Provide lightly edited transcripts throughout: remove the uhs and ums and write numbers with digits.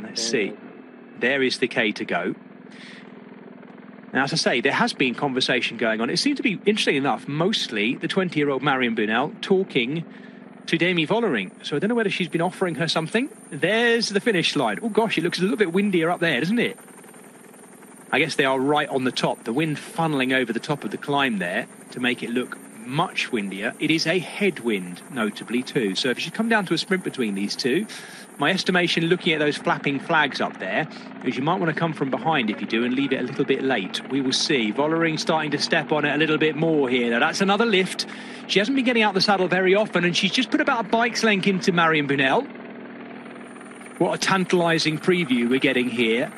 Let's see. There is the K to go. Now, as I say, there has been conversation going on. It seemed to be, interesting enough, mostly the 20-year-old Marion Bunel talking to Demi Vollering. So I don't know whether she's been offering her something. There's the finish line. Oh, gosh, it looks a little bit windier up there, doesn't it? I guess they are right on the top. The wind funneling over the top of the climb there to make it look much windier. It is a headwind, notably, too. So if you should come down to a sprint between these two, my estimation, looking at those flapping flags up there, is you might want to come from behind if you do and leave it a little bit late. We will see. Vollering starting to step on it a little bit more here. Now, that's another lift. She hasn't been getting out the saddle very often, and she's just put about a bike's length into Marion Bunel. What a tantalising preview we're getting here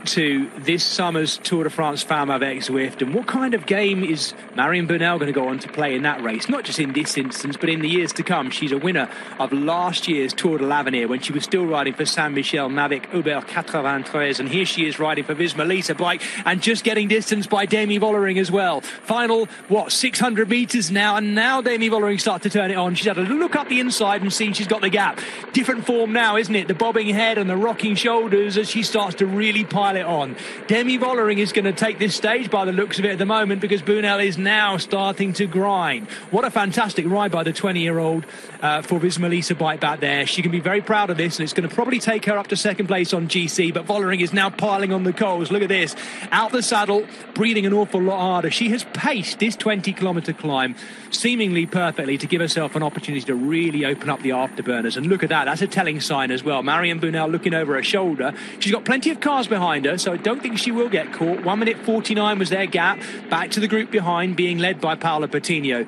to this summer's Tour de France Femmes Avec Zwift. And what kind of game is Marion Bunel going to go on to play in that race? Not just in this instance, but in the years to come. She's a winner of last year's Tour de l'Avenir when she was still riding for Saint-Michel Mavic Uber 93. And here she is riding for Visma Lease bike and just getting distance by Demi Vollering as well. Final, 600 metres now. And now Demi Vollering starts to turn it on. She's had a look up the inside and seen she's got the gap. Different form now, isn't it? The bobbing head and the rocking shoulders as she starts to really pile it on. Demi Vollering is going to take this stage by the looks of it at the moment, because Bunel is now starting to grind. What a fantastic ride by the 20-year-old for Visma Lease bike back there. She can be very proud of this, and it's going to probably take her up to second place on GC, but Vollering is now piling on the coals. Look at this. Out the saddle, breathing an awful lot harder. She has paced this 20-kilometre climb seemingly perfectly to give herself an opportunity to really open up the afterburners. And look at that. That's a telling sign as well. Marion Bunel looking over her shoulder. She's got plenty of cars behind her, so I don't think she will get caught. 1 minute 49 was their gap. Back to the group behind, being led by Paola Patino.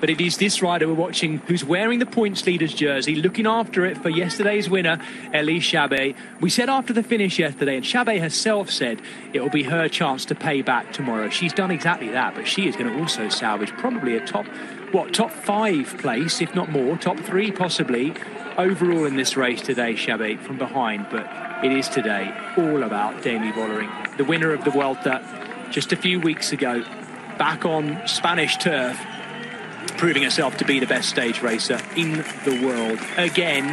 But it is this rider we're watching who's wearing the points leader's jersey, looking after it for yesterday's winner, Elise Chabbey. We said after the finish yesterday, and Chabbey herself said it will be her chance to pay back tomorrow. She's done exactly that, but she is going to also salvage probably a top 5 place, if not more, top 3 possibly, overall in this race today, Chabbey, from behind. But it is today all about Demi Vollering, the winner of the Volta just a few weeks ago, back on Spanish turf, proving herself to be the best stage racer in the world again.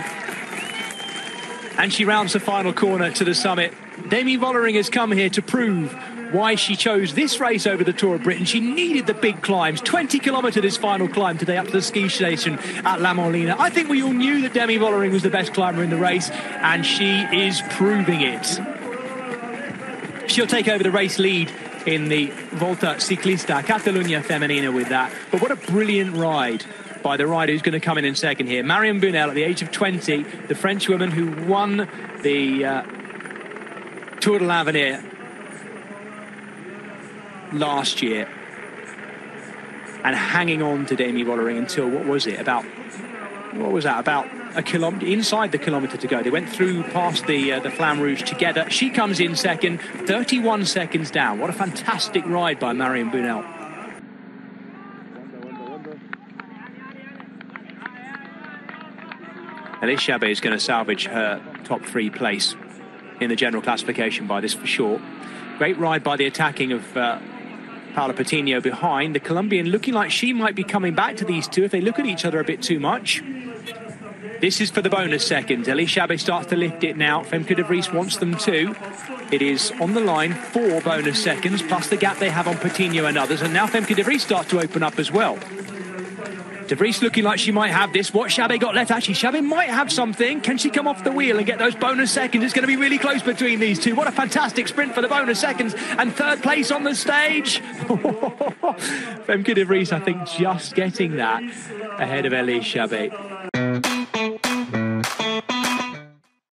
And she rounds the final corner to the summit. Demi Vollering has come here to prove why she chose this race over the Tour of Britain. She needed the big climbs. 20 kilometres this final climb today up to the ski station at La Molina. I think we all knew that Demi Vollering was the best climber in the race, and she is proving it. She'll take over the race lead in the Volta Catalunya Féminin with that. But what a brilliant ride by the rider who's going to come in second here. Marion Bunel, at the age of 20, the French woman who won the Tour de l'Avenir last year, and hanging on to Demi Vollering until, about a kilometre, inside the kilometre to go. They went through past the Flamme Rouge together. She comes in second, 31 seconds down. What a fantastic ride by Marion Bunel. Elise Chabbey is going to salvage her top 3 place in the general classification by this for sure. Great ride by the attacking of Paola Patino behind. The Colombian looking like she might be coming back to these two if they look at each other a bit too much. This is for the bonus seconds. Elise Chabbey starts to lift it now. Femke De Vries wants them too. It is on the line 4 bonus seconds, plus the gap they have on Patino and others. And now Femke De Vries starts to open up as well. De Vries looking like she might have this. What Chabbey got left? Actually, Chabbey might have something. Can she come off the wheel and get those bonus seconds? It's going to be really close between these two. What a fantastic sprint for the bonus seconds. And third place on the stage. Femke De Vries, I think, just getting that ahead of Elise Chabbey.